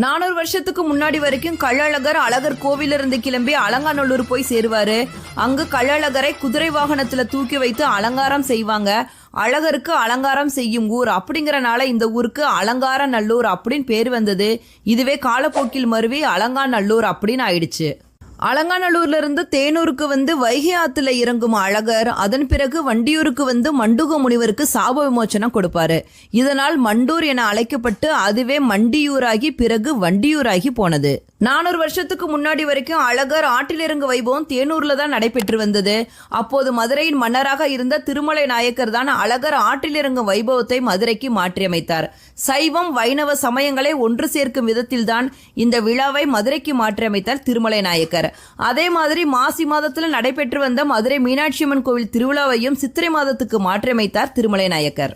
400 வருஷத்துக்கு முன்னாடி வரைக்கும் கள்ளழகர் அழகர் கோவிலிருந்து கிளம்பி அலங்காநல்லூர் போய் சேருவாரு. அங்கு கள்ளழகரை குதிரை வாகனத்துல தூக்கி வைத்து அலங்காரம் செய்வாங்க. அழகருக்கு அலங்காரம் செய்யும் ஊர் அப்படிங்கறனால இந்த ஊருக்கு அலங்கார நல்லூர் அப்படின்னு பேர் வந்தது. இதுவே காலப்போக்கில் மருவி அலங்காநல்லூர் அப்படின்னு ஆயிடுச்சு. அலங்காநல்லூர்ல இருந்து தேனூருக்கு வந்து வைகை ஆத்துல இறங்கும் அழகர் அதன் பிறகு வண்டியூருக்கு வந்து மண்டூக முனிவருக்கு சாப விமோச்சனம் கொடுப்பாரு. இதனால் மண்டூர் என அழைக்கப்பட்டு அதுவே மண்டியூராகி பிறகு வண்டியூராகி போனது. 400 வருஷத்துக்கு முன்னாடி வரைக்கும் அழகர் ஆற்றிலிறங்கு வைபவம் தேனூர்ல தான் நடைபெற்று வந்தது. அப்போது மதுரையின் மன்னராக இருந்த திருமலை நாயக்கர் தான் அழகர் ஆற்றிலிறங்கும் வைபவத்தை மதுரைக்கு மாற்றியமைத்தார். சைவம் வைணவ சமயங்களை ஒன்று சேர்க்கும் விதத்தில் தான் இந்த விழாவை மதுரைக்கு மாற்றியமைத்தார் திருமலை நாயக்கர். அதே மாதிரி மாசி மாதத்தில் நடைபெற்று வந்த மதுரை மீனாட்சி அம்மன் கோவில் திருவிழாவையும் சித்திரை மாதத்துக்கு மாற்றியமைத்தார் திருமலை நாயக்கர்.